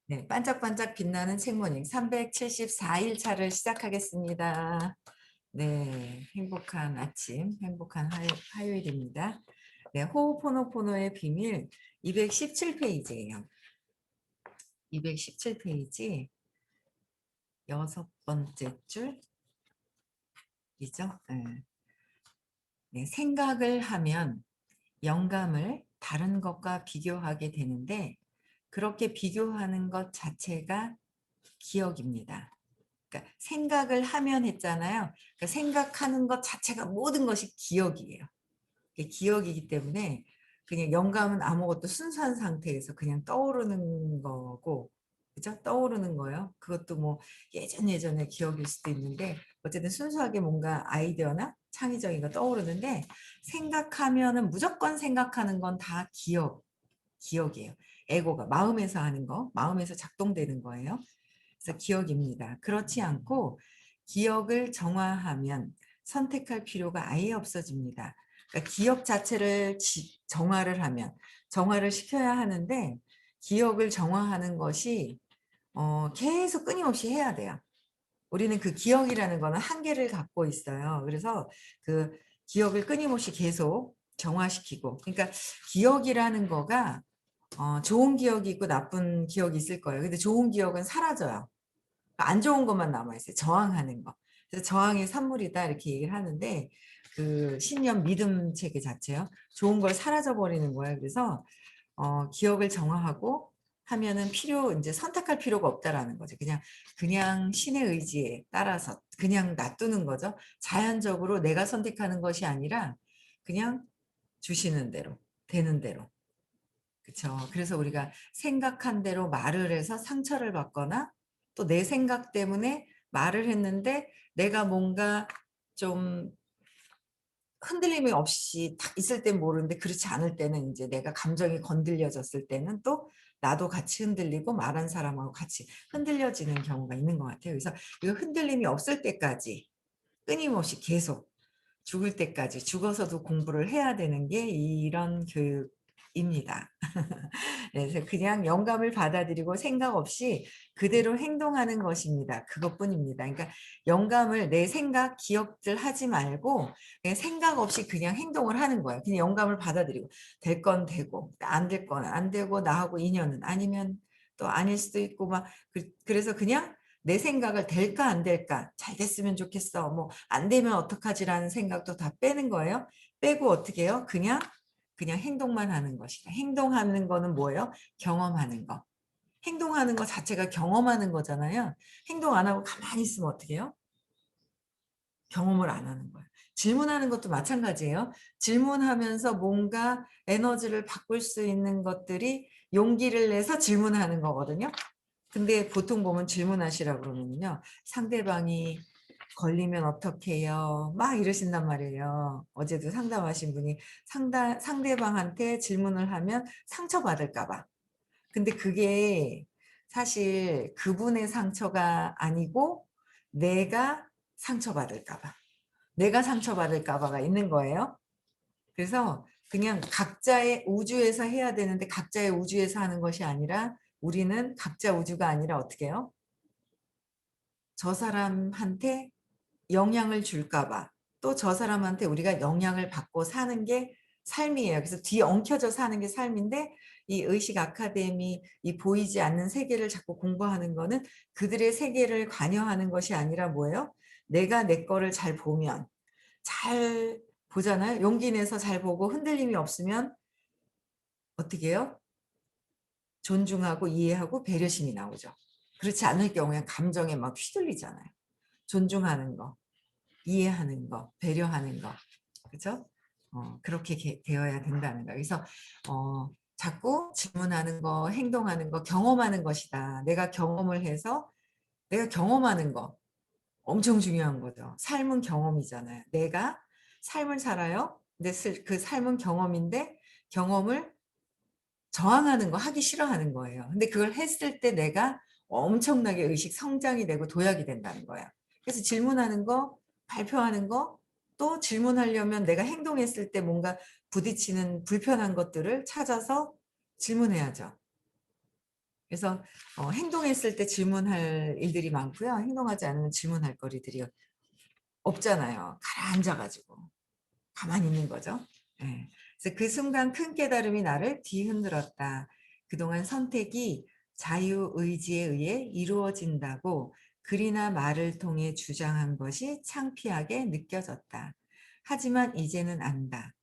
네, 반짝반짝 빛나는 책모닝 374일 차를 시작하겠습니다. 네, 행복한 아침, 행복한 화요일입니다. 네, 호호포노포노의 비밀 217페이지예요. 217페이지 여섯 번째 줄이죠. 네. 네, 생각을 하면 영감을 다른 것과 비교하게 되는데 그렇게 비교하는 것 자체가 기억입니다. 그러니까 생각을 하면 했잖아요. 그러니까 생각하는 것 자체가 모든 것이 기억이에요. 기억이기 때문에 그냥 영감은 아무것도 순수한 상태에서 그냥 떠오르는 거고, 그죠? 떠오르는 거예요. 그것도 뭐 예전의 기억일 수도 있는데 어쨌든 순수하게 뭔가 아이디어나 창의적인 거 떠오르는데 생각하면은 무조건 생각하는 건 다 기억이에요. 에고가 마음에서 하는 거, 마음에서 작동되는 거예요. 그래서 기억입니다. 그렇지 않고 기억을 정화하면 선택할 필요가 아예 없어집니다. 그러니까 기억 자체를 정화를 하면 정화를 시켜야 하는데 기억을 정화하는 것이 계속 끊임없이 해야 돼요. 우리는 그 기억이라는 거는 한계를 갖고 있어요. 그래서 그 기억을 끊임없이 계속 정화시키고 그러니까 기억이라는 거가 좋은 기억이 있고 나쁜 기억이 있을 거예요. 근데 좋은 기억은 사라져요. 안 좋은 것만 남아있어요. 저항하는 거. 그래서 저항의 산물이다 이렇게 얘기를 하는데 그 신념 믿음 체계 자체요. 좋은 걸 사라져 버리는 거예요. 그래서 기억을 정화하고 하면은 이제 선택할 필요가 없다라는 거죠. 그냥 신의 의지에 따라서 그냥 놔두는 거죠. 자연적으로 내가 선택하는 것이 아니라 그냥 주시는 대로 되는 대로. 그렇죠. 그래서 우리가 생각한 대로 말을 해서 상처를 받거나 또 내 생각 때문에 말을 했는데 내가 뭔가 좀 흔들림이 없이 딱 있을 땐 모르는데 그렇지 않을 때는 이제 내가 감정이 건들려졌을 때는 또 나도 같이 흔들리고 말한 사람하고 같이 흔들려지는 경우가 있는 것 같아요. 그래서 이 흔들림이 없을 때까지 끊임없이 계속 죽을 때까지 죽어서도 공부를 해야 되는 게 이런 교육입니다. 그래서 그냥 영감을 받아들이고 생각 없이 그대로 행동하는 것입니다. 그것뿐입니다. 그러니까 영감을 내 생각, 기억들 하지 말고 그냥 생각 없이 그냥 행동을 하는 거예요. 그냥 영감을 받아들이고 될 건 되고 안 될 건 안 되고 나하고 인연은 아니면 또 아닐 수도 있고 막 그래서 그냥 내 생각을 될까 안 될까 잘 됐으면 좋겠어 뭐 안 되면 어떡하지라는 생각도 다 빼는 거예요. 빼고 어떻게 해요? 그냥 행동만 하는 것이다. 행동하는 거는 뭐예요? 경험하는 거. 행동하는 거 자체가 경험하는 거잖아요. 행동 안 하고 가만히 있으면 어떻게 해요? 경험을 안 하는 거예요. 질문하는 것도 마찬가지예요. 질문하면서 뭔가 에너지를 바꿀 수 있는 것들이 용기를 내서 질문하는 거거든요. 근데 보통 보면 질문하시라고 그러면요. 상대방이 걸리면 어떡해요? 막 이러신단 말이에요. 어제도 상담하신 분이 상대방한테 질문을 하면 상처받을까 봐. 근데 그게 사실 그분의 상처가 아니고 내가 상처받을까 봐. 내가 상처받을까 봐가 있는 거예요. 그래서 그냥 각자의 우주에서 해야 되는데 각자의 우주에서 하는 것이 아니라 우리는 각자 우주가 아니라 어떻게 해요? 저 사람한테 영향을 줄까 봐. 또 저 사람한테 우리가 영향을 받고 사는 게 삶이에요. 그래서 뒤엉켜져 사는 게 삶인데 이 의식 아카데미 이 보이지 않는 세계를 자꾸 공부하는 거는 그들의 세계를 관여하는 것이 아니라 뭐예요? 내가 내 거를 잘 보면 잘 보잖아요. 용기 내서 잘 보고 흔들림이 없으면 어떻게 해요? 존중하고 이해하고 배려심이 나오죠. 그렇지 않을 경우에 감정에 막 휘둘리잖아요. 존중하는 거, 이해하는 거, 배려하는 거. 그죠? 그렇게 되어야 된다는 거예요. 그래서 자꾸 질문하는 거, 행동하는 거, 경험하는 것이다. 내가 경험을 해서 내가 경험하는 거 엄청 중요한 거죠. 삶은 경험이잖아요. 내가 삶을 살아요. 근데 그 삶은 경험인데 경험을 저항하는 거 하기 싫어하는 거예요. 근데 그걸 했을 때 내가 엄청나게 의식 성장이 되고 도약이 된다는 거예요. 그래서 질문하는 거, 발표하는 거, 또 질문하려면 내가 행동했을 때 뭔가 부딪히는 불편한 것들을 찾아서 질문해야죠. 그래서 행동했을 때 질문할 일들이 많고요. 행동하지 않으면 질문할 거리들이 없잖아요. 가라앉아가지고 가만히 있는 거죠. 예. 그래서 그 순간 큰 깨달음이 나를 뒤흔들었다. 그동안 선택이 자유의지에 의해 이루어진다고 글이나 말을 통해 주장한 것이 창피하게 느껴졌다. 하지만 이제는 안다.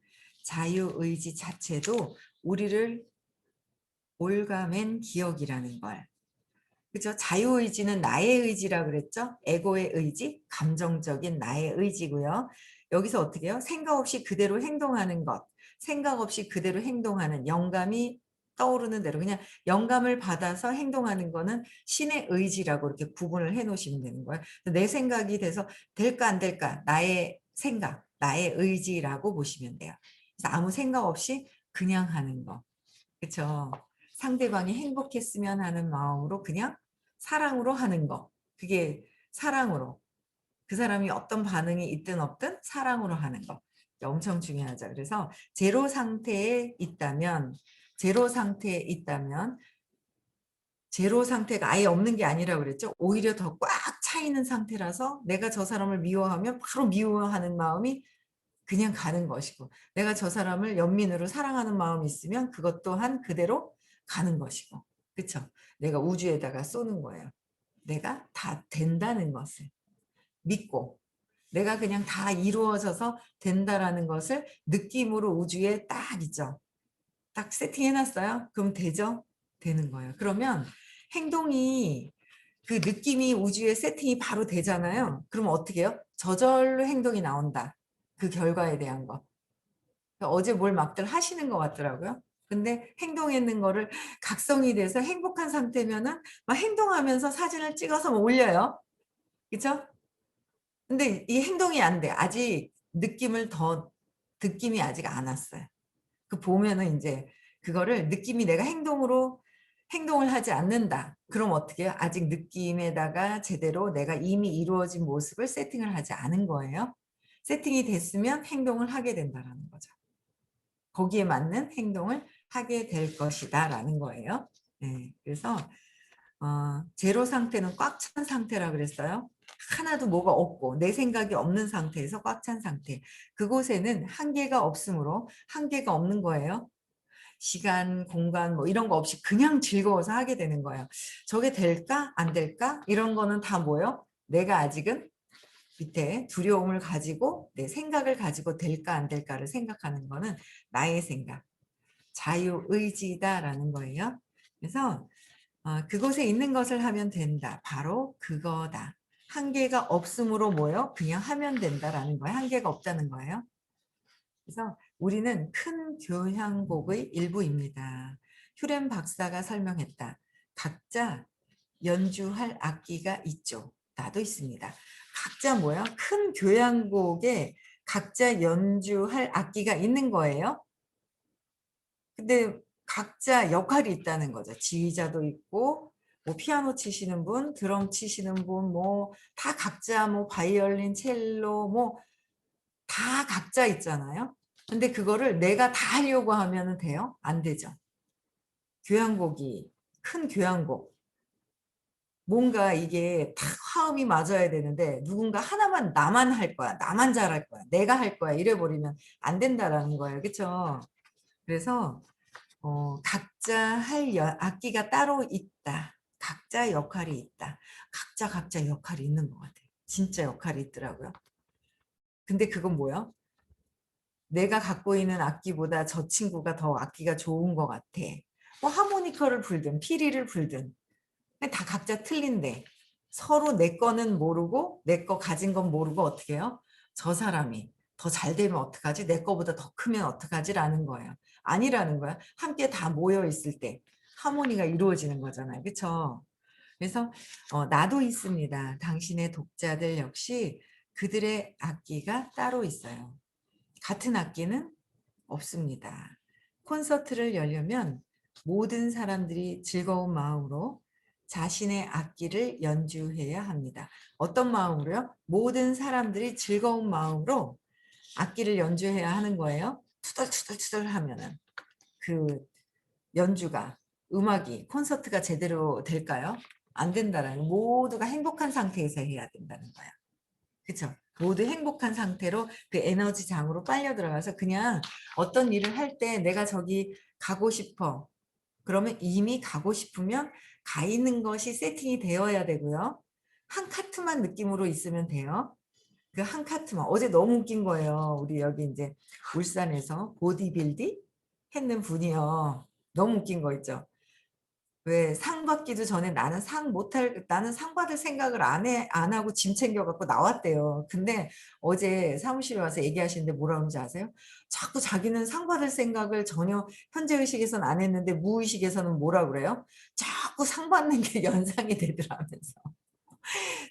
자유의지 자체도 우리를 올가맨 기억이라는 걸. 그죠? 자유의지는 나의 의지라 그랬죠? 에고의 의지, 감정적인 나의 의지고요. 여기서 어떻게 해요? 생각 없이 그대로 행동하는 것, 생각 없이 그대로 행동하는 영감이 떠오르는 대로 그냥 영감을 받아서 행동하는 거는 신의 의지라고 이렇게 구분을 해 놓으시면 되는 거예요. 내 생각이 돼서 될까 안 될까? 나의 생각, 나의 의지라고 보시면 돼요. 그래서 아무 생각 없이 그냥 하는 거. 그렇죠? 상대방이 행복했으면 하는 마음으로 그냥 사랑으로 하는 거. 그게 사랑으로. 그 사람이 어떤 반응이 있든 없든 사랑으로 하는 거. 엄청 중요하죠. 그래서 제로 상태에 있다면 제로 상태에 있다면 제로 상태가 아예 없는 게 아니라 그랬죠. 오히려 더 꽉 차 있는 상태라서 내가 저 사람을 미워하면 바로 미워하는 마음이 그냥 가는 것이고 내가 저 사람을 연민으로 사랑하는 마음이 있으면 그것 또한 그대로 가는 것이고 그렇죠? 내가 우주에다가 쏘는 거예요. 내가 다 된다는 것을 믿고 내가 그냥 다 이루어져서 된다라는 것을 느낌으로 우주에 딱 있죠. 딱 세팅해놨어요. 그럼 되죠? 되는 거예요. 그러면 행동이 그 느낌이 우주에 세팅이 바로 되잖아요. 그러면 어떻게 해요? 저절로 행동이 나온다. 그 결과에 대한 거. 어제 뭘 막들 하시는 것 같더라고요. 근데 행동했는 거를 각성이 돼서 행복한 상태면은 막 행동하면서 사진을 찍어서 막 올려요. 그죠? 근데 이 행동이 안 돼. 아직 느낌이 아직 안 왔어요. 그 보면은 이제 그거를 느낌이 내가 행동을 하지 않는다. 그럼 어떻게 해요? 아직 느낌에다가 제대로 내가 이미 이루어진 모습을 세팅을 하지 않은 거예요. 세팅이 됐으면 행동을 하게 된다라는 거죠. 거기에 맞는 행동을 하게 될 것이다 라는 거예요. 네, 그래서 제로 상태는 꽉 찬 상태라 그랬어요. 하나도 뭐가 없고 내 생각이 없는 상태에서 꽉 찬 상태. 그곳에는 한계가 없으므로 한계가 없는 거예요. 시간, 공간 뭐 이런 거 없이 그냥 즐거워서 하게 되는 거예요. 저게 될까? 안 될까? 이런 거는 다 뭐예요? 내가 아직은 밑에 두려움을 가지고 내 생각을 가지고 될까 안 될까를 생각하는 거는 나의 생각, 자유의지다라는 거예요. 그래서 그곳에 있는 것을 하면 된다. 바로 그거다. 한계가 없으므로 뭐요? 그냥 하면 된다라는 거예요. 한계가 없다는 거예요. 그래서 우리는 큰 교향곡의 일부입니다. 휴렘 박사가 설명했다. 각자 연주할 악기가 있죠. 나도 있습니다. 각자 뭐야? 큰 교향곡에 각자 연주할 악기가 있는 거예요. 근데 각자 역할이 있다는 거죠. 지휘자도 있고 뭐 피아노 치시는 분, 드럼 치시는 분, 뭐 다 각자 뭐 바이올린, 첼로 뭐 다 각자 있잖아요. 근데 그거를 내가 다 하려고 하면 돼요? 안 되죠. 교향곡이 큰 교향곡 뭔가 이게 다 화음이 맞아야 되는데 누군가 하나만 나만 할 거야. 나만 잘할 거야. 내가 할 거야. 이래 버리면 안 된다라는 거예요. 그렇죠? 그래서 각자 할 악기가 따로 있다. 각자 역할이 있다. 각자 역할이 있는 것 같아요. 진짜 역할이 있더라고요. 근데 그건 뭐야? 내가 갖고 있는 악기보다 저 친구가 더 악기가 좋은 것 같아. 뭐 하모니커를 불든 피리를 불든 다 각자 틀린데 서로 내 거는 모르고 내 거 가진 건 모르고 어떻게 해요? 저 사람이 더 잘 되면 어떡하지? 내 거보다 더 크면 어떡하지? 라는 거예요. 아니라는 거야. 함께 다 모여 있을 때 하모니가 이루어지는 거잖아요. 그렇죠? 그래서 나도 있습니다. 당신의 독자들 역시 그들의 악기가 따로 있어요. 같은 악기는 없습니다. 콘서트를 열려면 모든 사람들이 즐거운 마음으로 자신의 악기를 연주해야 합니다. 어떤 마음으로요? 모든 사람들이 즐거운 마음으로 악기를 연주해야 하는 거예요. 투덜투덜투덜 하면은 그 연주가 음악이 콘서트가 제대로 될까요? 안 된다는 거. 모두가 행복한 상태에서 해야 된다는 거야. 그쵸? 모두 행복한 상태로 그 에너지 장으로 빨려 들어가서 그냥 어떤 일을 할 때 내가 저기 가고 싶어. 그러면 이미 가고 싶으면 가 있는 것이 세팅이 되어야 되고요. 한 카트만 느낌으로 있으면 돼요. 그 한 카트만. 어제 너무 웃긴 거예요. 우리 여기 이제 울산에서 보디빌딩 했는 분이요. 너무 웃긴 거 있죠. 왜 상 받기도 전에 나는 상 받을 생각을 안 하고 짐 챙겨갖고 나왔대요. 근데 어제 사무실에 와서 얘기하시는데 뭐라 그러는지 아세요? 자꾸 자기는 상 받을 생각을 전혀 현재의식에서는 안 했는데 무의식에서는 뭐라 그래요? 자꾸 상 받는 게 연상이 되더라면서.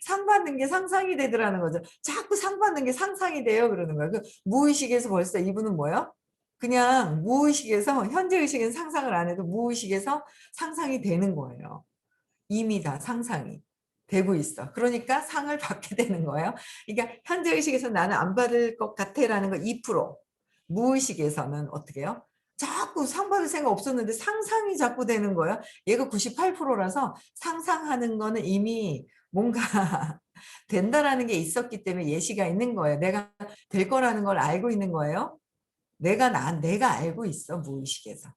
상 받는 게 상상이 되더라는 거죠. 자꾸 상 받는 게 상상이 돼요. 그러는 거예요. 그 무의식에서 벌써 이분은 뭐예요? 그냥 무의식에서 현재의식은 상상을 안 해도 무의식에서 상상이 되는 거예요. 이미 다 상상이 되고 있어. 그러니까 상을 받게 되는 거예요. 그러니까 현재의식에서 나는 안 받을 것 같아라는 거 2%. 무의식에서는 어떻게 해요? 자꾸 상 받을 생각 없었는데 상상이 자꾸 되는 거예요. 얘가 98%라서 상상하는 거는 이미 뭔가 된다라는 게 있었기 때문에 예시가 있는 거예요. 내가 될 거라는 걸 알고 있는 거예요. 내가 알고 있어, 무의식에서.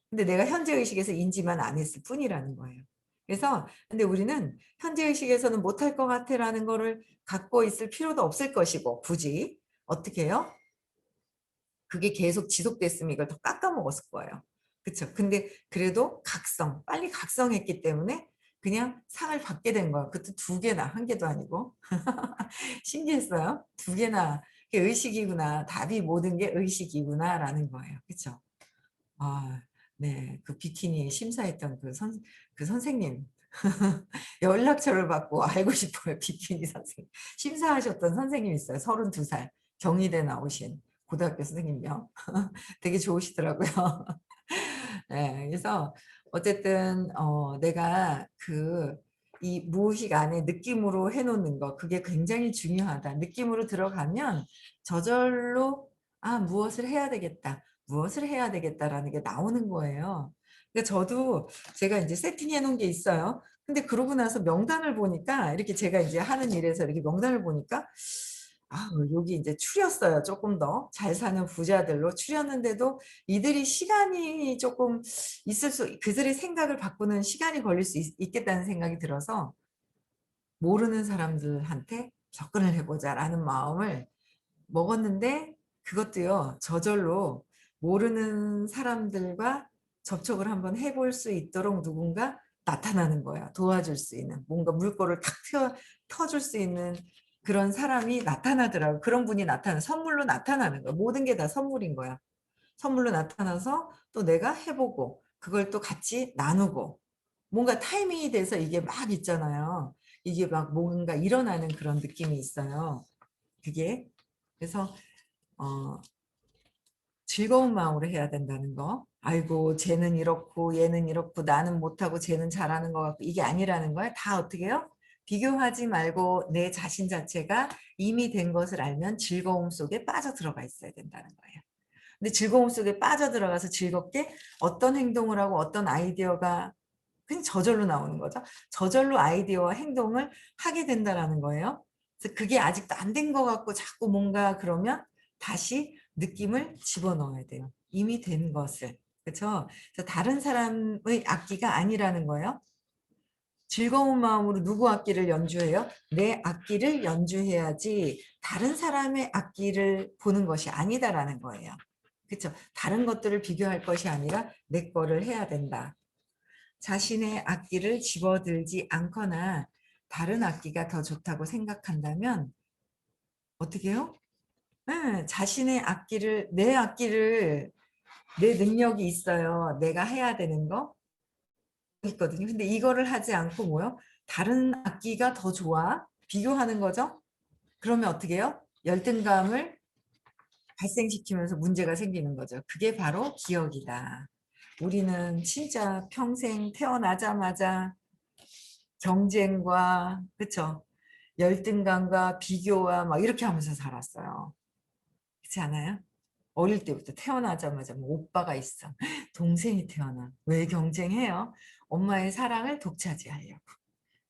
근데 내가 현재의식에서 인지만 안 했을 뿐이라는 거예요. 그래서 근데 우리는 현재의식에서는 못할 것 같아라는 거를 갖고 있을 필요도 없을 것이고 굳이 어떻게 해요? 그게 계속 지속됐으면 이걸 더 깎아먹었을 거예요. 그쵸? 근데 그래도 빨리 각성했기 때문에 그냥 상을 받게 된 거예요. 그것도 두 개나, 한 개도 아니고. 신기했어요. 두 개나. 그게 의식이구나. 답이 모든 게 의식이구나라는 거예요. 그쵸? 아, 네. 그 비키니 심사했던 그 선생님. 연락처를 받고 알고 싶어요. 비키니 선생님. 심사하셨던 선생님 있어요. 32살. 경희대 나오신 고등학교 선생님이요. 되게 좋으시더라고요. 네, 그래서 어쨌든 내가 이 무의식 안에 느낌으로 해놓는 거 그게 굉장히 중요하다. 느낌으로 들어가면 저절로 무엇을 해야 되겠다. 무엇을 해야 되겠다라는 게 나오는 거예요. 그러니까 저도 제가 이제 세팅해 놓은 게 있어요. 근데 그러고 나서 명단을 보니까 이렇게 제가 이제 하는 일에서 이렇게 명단을 보니까 여기 이제 추렸어요. 조금 더 잘 사는 부자들로 추렸는데도 이들이 시간이 조금 그들의 생각을 바꾸는 시간이 걸릴 수 있겠다는 생각이 들어서 모르는 사람들한테 접근을 해보자라는 마음을 먹었는데 그것도요, 저절로 모르는 사람들과 접촉을 한번 해볼 수 있도록 누군가 나타나는 거야. 도와줄 수 있는, 뭔가 물꼬를 탁 터줄 수 있는 그런 사람이 나타나더라고. 그런 분이 선물로 나타나는 거야. 모든 게 다 선물인 거야. 선물로 나타나서 또 내가 해보고, 그걸 또 같이 나누고, 뭔가 타이밍이 돼서 이게 막 있잖아요. 이게 막 뭔가 일어나는 그런 느낌이 있어요. 그게. 그래서 어, 즐거운 마음으로 해야 된다는 거. 아이고, 쟤는 이렇고 얘는 이렇고 나는 못하고 쟤는 잘하는 것 같고 이게 아니라는 거야. 다 어떻게 해요? 비교하지 말고 내 자신 자체가 이미 된 것을 알면 즐거움 속에 빠져 들어가 있어야 된다는 거예요. 근데 즐거움 속에 빠져 들어가서 즐겁게 어떤 행동을 하고 어떤 아이디어가 그냥 저절로 나오는 거죠. 저절로 아이디어와 행동을 하게 된다라는 거예요. 그래서 그게 아직도 안 된 것 같고 자꾸 뭔가 그러면 다시 느낌을 집어넣어야 돼요. 이미 된 것을. 그렇죠? 그래서 다른 사람의 악기가 아니라는 거예요. 즐거운 마음으로 누구 악기를 연주해요? 내 악기를 연주해야지 다른 사람의 악기를 보는 것이 아니다라는 거예요. 그렇죠? 다른 것들을 비교할 것이 아니라 내 거를 해야 된다. 자신의 악기를 집어들지 않거나 다른 악기가 더 좋다고 생각한다면 어떻게 해요? 자신의 내 능력이 있어요. 내가 해야 되는 거 있거든요. 근데 이거를 하지 않고 뭐요? 다른 악기가 더 좋아? 비교하는 거죠? 그러면 어떻게 해요? 열등감을 발생시키면서 문제가 생기는 거죠. 그게 바로 기억이다. 우리는 진짜 평생 태어나자마자 경쟁과 그쵸? 열등감과 비교와 막 이렇게 하면서 살았어요. 그렇지 않아요? 어릴 때부터 태어나자마자 뭐 오빠가 있어. 동생이 태어나. 왜 경쟁해요? 엄마의 사랑을 독차지하려고.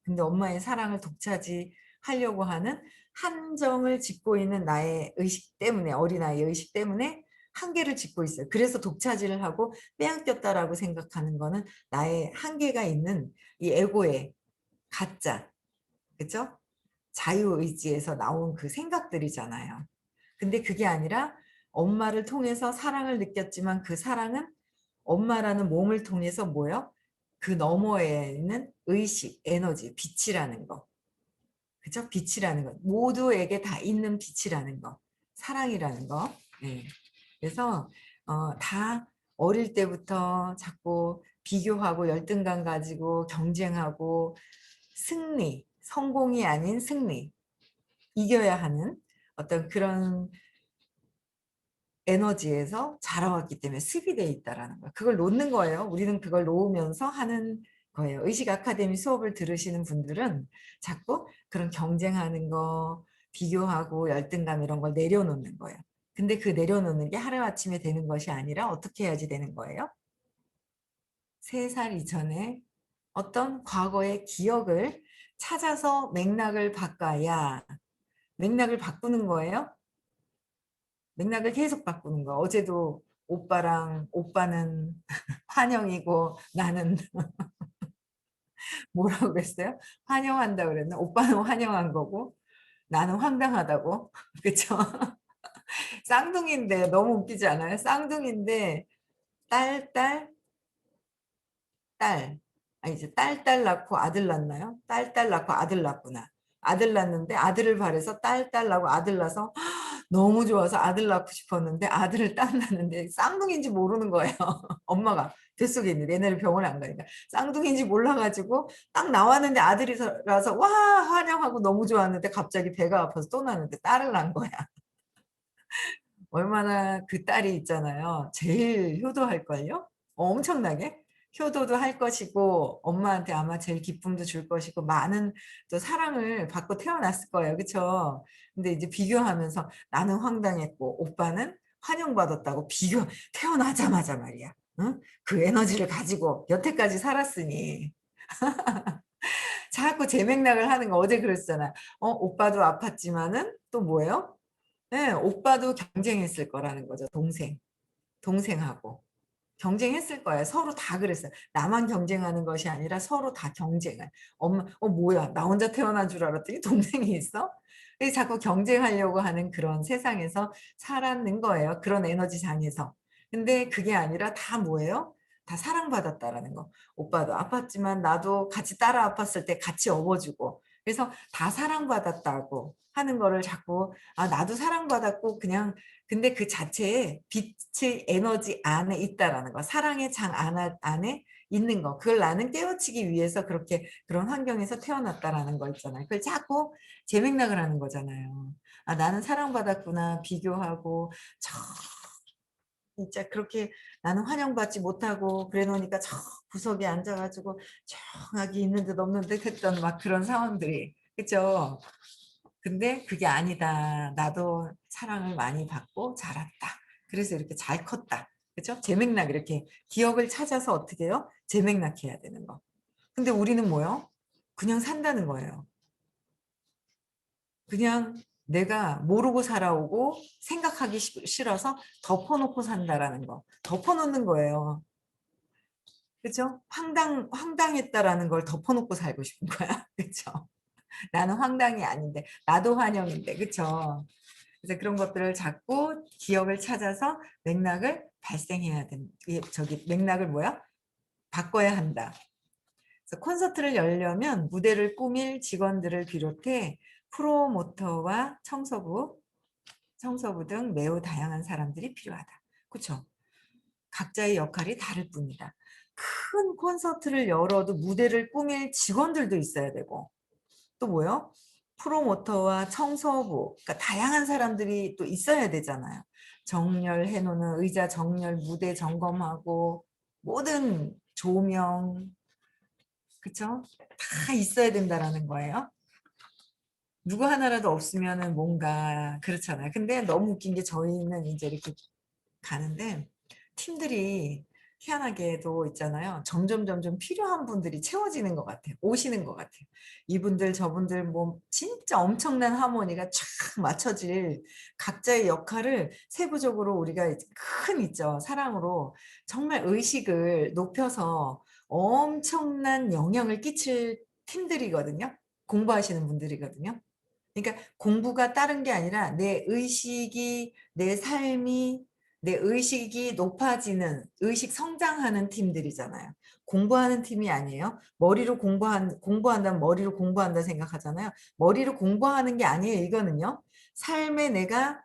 근데 엄마의 사랑을 독차지하려고 하는 한정을 짓고 있는 나의 의식 때문에, 어린아이의 의식 때문에 한계를 짓고 있어요. 그래서 독차지를 하고 빼앗겼다라고 생각하는 거는 나의 한계가 있는 이 에고의 가짜, 그죠? 자유의지에서 나온 그 생각들이잖아요. 근데 그게 아니라 엄마를 통해서 사랑을 느꼈지만 그 사랑은 엄마라는 몸을 통해서 뭐요? 그 너머에 있는 의식, 에너지, 빛이라는 거. 그죠? 빛이라는 거. 모두에게 다 있는 빛이라는 거. 사랑이라는 거. 예. 그래서 다 어릴 때부터 자꾸 비교하고 열등감 가지고 경쟁하고 승리, 성공이 아닌 승리, 이겨야 하는 어떤 그런 에너지에서 자라왔기 때문에 습이 돼 있다라는 거예요. 그걸 놓는 거예요. 우리는 그걸 놓으면서 하는 거예요. 의식 아카데미 수업을 들으시는 분들은 자꾸 그런 경쟁하는 거, 비교하고 열등감 이런 걸 내려놓는 거예요. 근데 그 내려놓는 게 하루아침에 되는 것이 아니라 어떻게 해야지 되는 거예요? 3살 이전에 어떤 과거의 기억을 찾아서 맥락을 바꿔야 맥락을 바꾸는 거예요. 맥락을 계속 바꾸는 거. 어제도 오빠는 환영이고 나는 뭐라고 그랬어요? 환영한다 그랬나? 오빠는 환영한 거고 나는 황당하다고. 그쵸? 쌍둥이인데 너무 웃기지 않아요? 쌍둥이인데 딸, 딸, 딸. 이제 딸 낳고 아들 낳나요? 딸 낳고 아들 낳구나. 아들 낳는데 아들을 바래서 딸 낳고 아들 낳아서 너무 좋아서 아들 낳고 싶었는데 아들을 딱 낳는데 쌍둥이인지 모르는 거예요. 엄마가 뱃속에 있는데 얘네를 병원에 안 가니까 쌍둥이인지 몰라가지고 딱 나왔는데 아들이라서 와 환영하고 너무 좋았는데 갑자기 배가 아파서 또 낳는데 딸을 낳은 거야. 얼마나 그 딸이 있잖아요. 제일 효도할걸요? 엄청나게. 효도도 할 것이고 엄마한테 아마 제일 기쁨도 줄 것이고 많은 또 사랑을 받고 태어났을 거예요. 그쵸? 근데 이제 비교하면서 나는 황당했고 오빠는 환영받았다고 태어나자마자 말이야. 응? 그 에너지를 가지고 여태까지 살았으니 자꾸 제맥락을 하는 거 어제 그랬잖아. 오빠도 아팠지만은 또 뭐예요? 네, 오빠도 경쟁했을 거라는 거죠. 동생하고. 경쟁했을 거예요. 서로 다 그랬어요. 나만 경쟁하는 것이 아니라 서로 다 경쟁을. 엄마, 뭐야, 나 혼자 태어난 줄 알았더니 동생이 있어? 그래서 자꾸 경쟁하려고 하는 그런 세상에서 살았는 거예요. 그런 에너지장에서. 근데 그게 아니라 다 뭐예요? 다 사랑받았다라는 거. 오빠도 아팠지만 나도 같이 따라 아팠을 때 같이 업어주고. 그래서 다 사랑받았다고 하는 거를 자꾸, 나도 사랑받았고, 그냥 근데 그 자체에 빛의 에너지 안에 있다라는 거, 사랑의 장 안에 있는 거, 그걸 나는 깨우치기 위해서 그렇게 그런 환경에서 태어났다라는 거 있잖아요. 그걸 자꾸 재맥락을 하는 거잖아요. 나는 사랑받았구나, 비교하고, 진짜 그렇게 나는 환영받지 못하고 그래 놓으니까 저 구석에 앉아가지고 조용하게 있는 듯 없는 듯 했던 막 그런 상황들이, 그죠? 근데 그게 아니다. 나도 사랑을 많이 받고 자랐다. 그래서 이렇게 잘 컸다. 그죠? 제맥락 이렇게 기억을 찾아서 어떻게 해요? 제맥락해야 되는 거. 근데 우리는 뭐요? 그냥 산다는 거예요. 그냥 내가 모르고 살아오고 생각하기 싫어서 덮어놓고 산다라는 거. 덮어놓는 거예요. 그죠? 황당했다라는 걸 덮어놓고 살고 싶은 거야. 그죠? 나는 황당이 아닌데, 나도 환영인데, 그쵸? 그래서 그런 것들을 자꾸 기억을 찾아서 맥락을 발생해야 되는, 저기 맥락을 뭐야? 바꿔야 한다. 그래서 콘서트를 열려면 무대를 꾸밀 직원들을 비롯해 프로모터와 청소부 등 매우 다양한 사람들이 필요하다. 그렇죠? 각자의 역할이 다를 뿐이다. 큰 콘서트를 열어도 무대를 꾸밀 직원들도 있어야 되고 또 뭐요? 프로모터와 청소부, 그러니까 다양한 사람들이 또 있어야 되잖아요. 정렬해 놓는 의자 정렬, 무대 점검하고 모든 조명, 그쵸? 다 있어야 된다라는 거예요. 누구 하나라도 없으면은 뭔가 그렇잖아요. 근데 너무 웃긴 게 저희는 이제 이렇게 가는데 팀들이 희한하게도 있잖아요. 점점 필요한 분들이 채워지는 것 같아요. 오시는 것 같아요. 이분들 저분들 뭐 진짜 엄청난 하모니가 촥 맞춰질 각자의 역할을 세부적으로 우리가 큰 있죠. 사랑으로 정말 의식을 높여서 엄청난 영향을 끼칠 팀들이거든요. 공부하시는 분들이거든요. 그러니까 공부가 다른 게 아니라 내 의식이, 내 삶이, 내 의식이 높아지는, 의식 성장하는 팀들이잖아요. 공부하는 팀이 아니에요. 머리로 공부한다면 머리로 공부한다 생각하잖아요. 머리로 공부하는 게 아니에요. 이거는요. 삶에 내가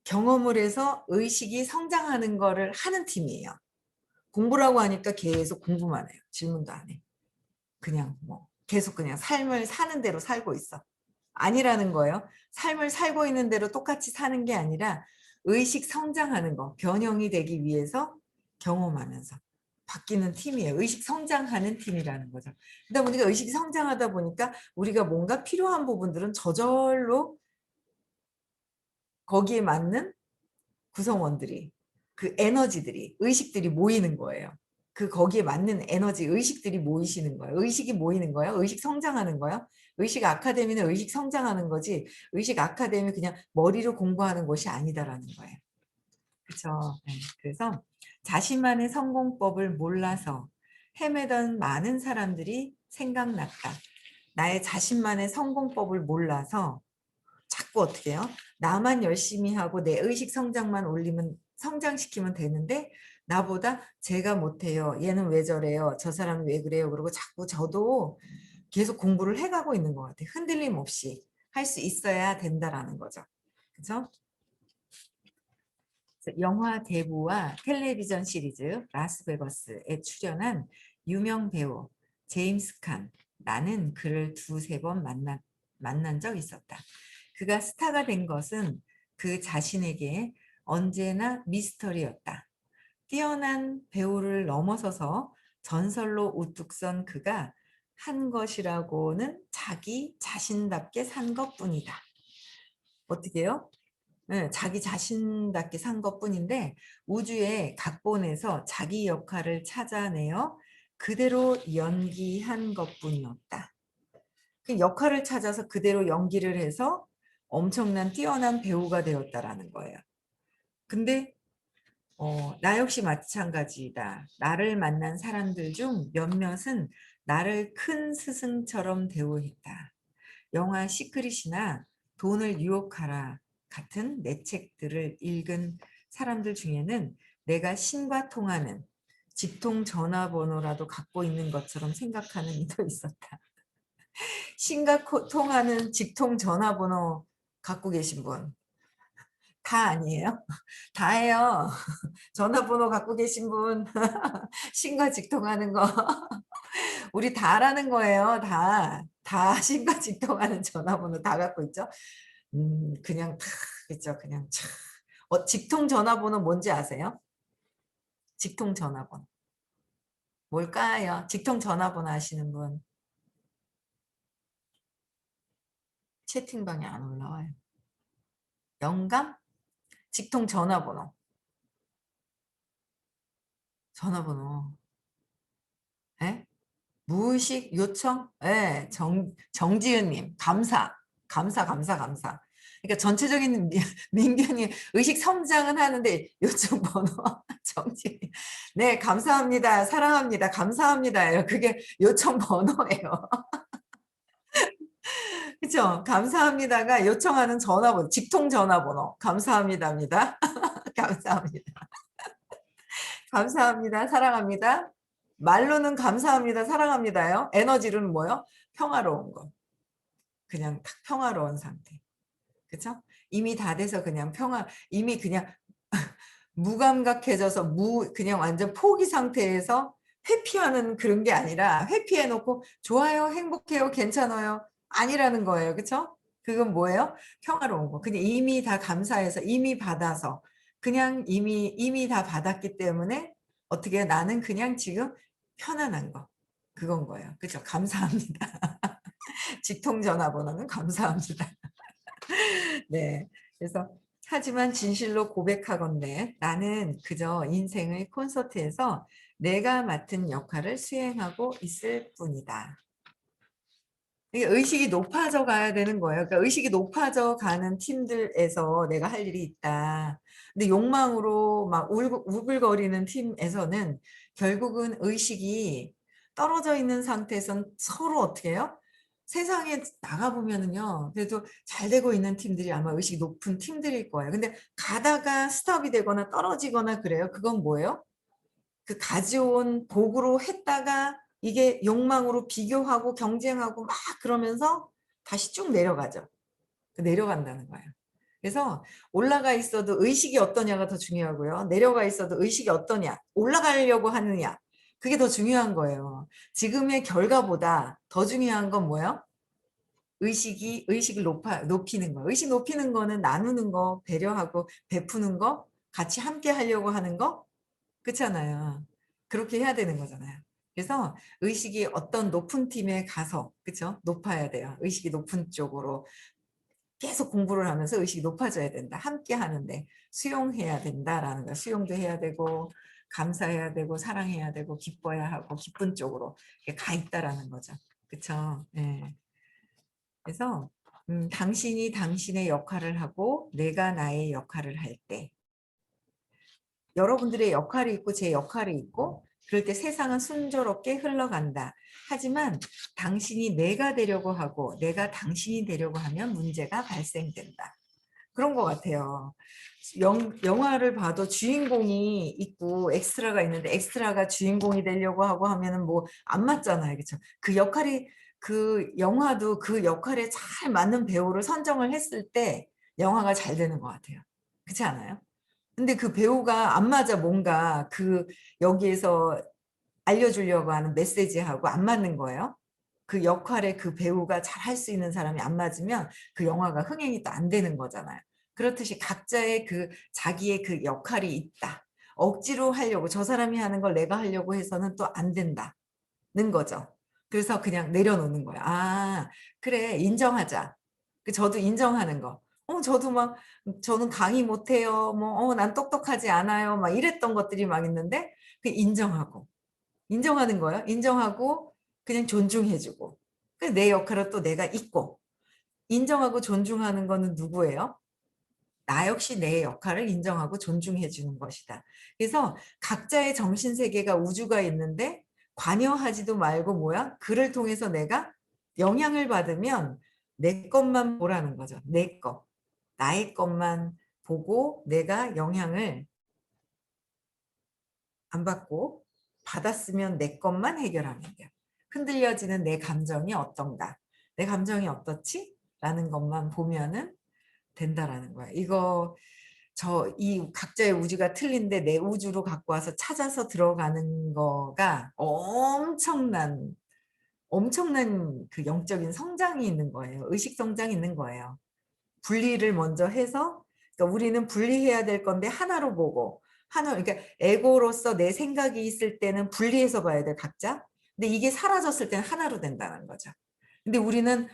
경험을 해서 의식이 성장하는 거를 하는 팀이에요. 공부라고 하니까 계속 공부만 해요. 질문도 안 해. 그냥 뭐 계속 그냥 삶을 사는 대로 살고 있어. 아니라는 거예요. 삶을 살고 있는 대로 똑같이 사는 게 아니라 의식 성장하는 거, 변형이 되기 위해서 경험하면서 바뀌는 팀이에요. 의식 성장하는 팀이라는 거죠. 그러다 보니까 의식이 성장하다 보니까 우리가 뭔가 필요한 부분들은 저절로 거기에 맞는 구성원들이, 그 에너지들이, 의식들이 모이는 거예요. 그 거기에 맞는 에너지, 의식들이 모이시는 거예요. 의식이 모이는 거예요. 의식 성장하는 거예요. 의식 아카데미는 의식 성장하는 거지, 의식 아카데미 그냥 머리로 공부하는 것이 아니다라는 거예요. 그렇죠. 네. 그래서 자신만의 성공법을 몰라서 헤매던 많은 사람들이 생각났다. 나의 자신만의 성공법을 몰라서 자꾸 어떻게 해요? 나만 열심히 하고 내 의식 성장만 올리면 성장시키면 되는데 나보다 제가 못해요. 얘는 왜 저래요? 저 사람은 왜 그래요? 그러고 자꾸 저도 계속 공부를 해가고 있는 것 같아요. 흔들림 없이 할 수 있어야 된다라는 거죠. 그죠? 영화 대부와 텔레비전 시리즈 라스베거스에 출연한 유명 배우 제임스 칸. 나는 그를 두세 번 만난 적 있었다. 그가 스타가 된 것은 그 자신에게 언제나 미스터리였다. 뛰어난 배우를 넘어서서 전설로 우뚝 선 그가 한 것이라고는 자기 자신답게 산 것뿐이다. 어떻게 해요? 네, 자기 자신답게 산 것뿐인데 우주의 각본에서 자기 역할을 찾아내어 그대로 연기한 것뿐이었다. 그 역할을 찾아서 그대로 연기를 해서 엄청난 뛰어난 배우가 되었다라는 거예요. 근데 나 역시 마찬가지다. 나를 만난 사람들 중 몇몇은 나를 큰 스승처럼 대우했다. 영화 시크릿이나 돈을 유혹하라 같은 내 책들을 읽은 사람들 중에는 내가 신과 통하는 직통 전화번호라도 갖고 있는 것처럼 생각하는 이도 있었다. 신과 통하는 직통 전화번호 갖고 계신 분. 다 아니에요? 다예요. 전화번호 갖고 계신 분, 신과 직통하는 거. 우리 다라는 거예요. 다. 다 신과 직통하는 전화번호 다 갖고 있죠. 그냥 다 있죠. 그냥 참. 직통 전화번호 뭔지 아세요? 직통 전화번호. 뭘까요? 직통 전화번호 아시는 분 채팅방에 안 올라와요. 영감? 직통 전화번호. 전화번호. 예? 무의식 요청? 예, 정지은님, 감사. 그러니까 전체적인 민경이 의식 성장은 하는데 요청 번호, 정지은. 네, 감사합니다. 사랑합니다. 감사합니다예요. 그게 요청 번호예요. 그렇죠? 감사합니다가 요청하는 전화번호, 직통 전화번호. 감사합니다입니다. 감사합니다. 감사합니다. 사랑합니다. 말로는 감사합니다. 사랑합니다요. 에너지로는 뭐요? 평화로운 거. 그냥 딱 평화로운 상태. 그쵸? 이미 다 돼서 그냥 이미 그냥 무감각해져서 그냥 완전 포기 상태에서 회피하는 그런 게 아니라 회피해놓고 좋아요, 행복해요, 괜찮아요. 아니라는 거예요. 그쵸? 그건 뭐예요? 평화로운 거. 그냥 이미 다 감사해서 이미 받아서 그냥 이미 다 받았기 때문에 어떻게 나는 그냥 지금 편안한 거. 그건 거예요. 그죠? 감사합니다. 직통 전화번호는 감사합니다. 네. 그래서 하지만 진실로 고백하건대 나는 그저 인생의 콘서트에서 내가 맡은 역할을 수행하고 있을 뿐이다. 이게 의식이 높아져 가야 되는 거예요. 그러니까 의식이 높아져 가는 팀들에서 내가 할 일이 있다. 근데 욕망으로 막 우글거리는 팀에서는 결국은 의식이 떨어져 있는 상태에선 서로 어떻게 해요? 세상에 나가보면은요, 그래도 잘 되고 있는 팀들이 아마 의식이 높은 팀들일 거예요. 근데 가다가 스톱이 되거나 떨어지거나 그래요. 그건 뭐예요? 그 가져온 복으로 했다가 이게 욕망으로 비교하고 경쟁하고 막 그러면서 다시 쭉 내려가죠. 내려간다는 거예요. 그래서 올라가 있어도 의식이 어떠냐가 더 중요하고요. 내려가 있어도 의식이 어떠냐, 올라가려고 하느냐, 그게 더 중요한 거예요. 지금의 결과보다 더 중요한 건 뭐예요? 의식을 높이는 거. 의식 높이는 거는 나누는 거, 배려하고 베푸는 거, 같이 함께 하려고 하는 거, 그렇잖아요. 그렇게 해야 되는 거잖아요. 그래서 의식이 어떤 높은 팀에 가서, 그렇죠? 높아야 돼요. 의식이 높은 쪽으로 계속 공부를 하면서 의식이 높아져야 된다. 함께 하는데 수용해야 된다라는 거. 수용도 해야 되고 감사해야 되고 사랑해야 되고 기뻐야 하고 기쁜 쪽으로 가 있다라는 거죠. 그렇죠? 네. 그래서 당신이 당신의 역할을 하고 내가 나의 역할을 할 때 여러분들의 역할이 있고 제 역할이 있고 그럴 때 세상은 순조롭게 흘러간다. 하지만 당신이 내가 되려고 하고 내가 당신이 되려고 하면 문제가 발생된다. 그런 것 같아요. 영화를 봐도 주인공이 있고 엑스트라가 있는데 엑스트라가 주인공이 되려고 하고 하면은 뭐 안 맞잖아요. 그렇죠? 그 역할이 그 영화도 그 역할에 잘 맞는 배우를 선정을 했을 때 영화가 잘 되는 것 같아요. 그렇지 않아요? 근데 그 배우가 안 맞아 뭔가 그 여기에서 알려주려고 하는 메시지하고 안 맞는 거예요. 그 역할에 그 배우가 잘 할 수 있는 사람이 안 맞으면 그 영화가 흥행이 또 안 되는 거잖아요. 그렇듯이 각자의 그 자기의 그 역할이 있다. 억지로 하려고 저 사람이 하는 걸 내가 하려고 해서는 또 안 된다는 거죠. 그래서 그냥 내려놓는 거예요. 아, 그래, 인정하자. 저도 인정하는 거. 저도 막 저는 강의 못해요. 뭐, 난 똑똑하지 않아요. 막 이랬던 것들이 막 있는데 그 인정하고 인정하는 거예요. 인정하고 그냥 존중해주고 내 역할은 또 내가 있고 인정하고 존중하는 거는 누구예요? 나 역시 내 역할을 인정하고 존중해 주는 것이다. 그래서 각자의 정신세계가 우주가 있는데 관여하지도 말고 뭐야? 그를 통해서 내가 영향을 받으면 내 것만 보라는 거죠. 내 것. 나의 것만 보고 내가 영향을 안 받고 받았으면 내 것만 해결하면 돼요. 흔들려지는 내 감정이 어떤가? 내 감정이 어떻지? 라는 것만 보면은 된다라는 거야. 이거 이 각자의 우주가 틀린데 내 우주로 갖고 와서 찾아서 들어가는 거가 엄청난 그 영적인 성장이 있는 거예요. 의식 성장이 있는 거예요. 분리를 먼저 해서 그러니까 우리는 분리해야 될 건데 하나로 보고 그러니까 에고로서 내 생각이 있을 때는 분리해서 봐야 돼 각자. 근데 이게 사라졌을 때는 하나로 된다는 거죠. 근데 우리는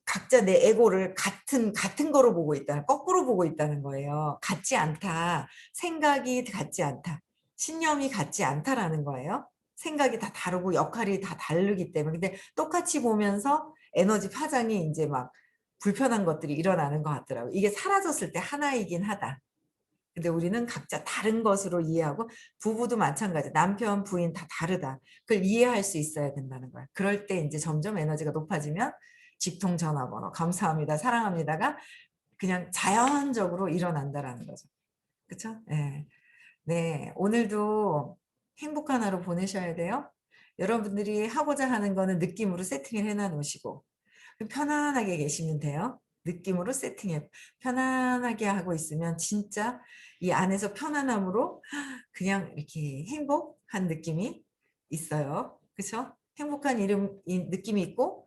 각자 내 에고를 같은 거로 보고 있다. 거꾸로 보고 있다는 거예요. 같지 않다. 생각이 같지 않다. 신념이 같지 않다라는 거예요. 생각이 다 다르고 역할이 다 다르기 때문에. 근데 똑같이 보면서 에너지 파장이 이제 막 불편한 것들이 일어나는 것 같더라고요. 이게 사라졌을 때 하나이긴 하다. 근데 우리는 각자 다른 것으로 이해하고 부부도 마찬가지. 남편, 부인 다 다르다. 그걸 이해할 수 있어야 된다는 거야. 그럴 때 이제 점점 에너지가 높아지면 직통 전화번호 감사합니다, 사랑합니다가 그냥 자연적으로 일어난다라는 거죠. 그렇죠? 네. 네. 오늘도 행복한 하루 보내셔야 돼요. 여러분들이 하고자 하는 거는 느낌으로 세팅을 해놔 놓으시고 편안하게 계시면 돼요. 느낌으로 세팅해 편안하게 하고 있으면 진짜 이 안에서 편안함으로 그냥 이렇게 행복한 느낌이 있어요. 그렇죠? 행복한 느낌이 있고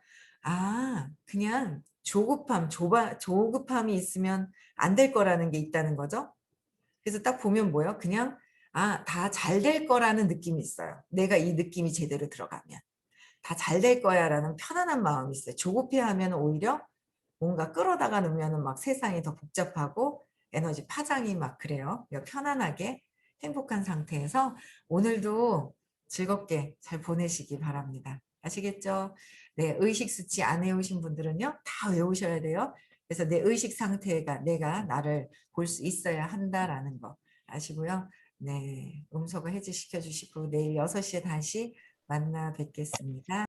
그냥 조급함이 있으면 안 될 거라는 게 있다는 거죠. 그래서 딱 보면 뭐예요? 그냥 다 잘 될 거라는 느낌이 있어요. 내가 이 느낌이 제대로 들어가면. 다 잘 될 거야라는 편안한 마음이 있어요. 조급해하면 오히려 뭔가 끌어다가 놓으면 막 세상이 더 복잡하고 에너지 파장이 막 그래요. 편안하게 행복한 상태에서 오늘도 즐겁게 잘 보내시기 바랍니다. 아시겠죠? 네, 의식 수치 안 외우신 분들은요, 다 외우셔야 돼요. 그래서 내 의식 상태가 내가 나를 볼 수 있어야 한다라는 거 아시고요. 네, 음소거 해지시켜 주시고 내일 6시에 다시 만나 뵙겠습니다.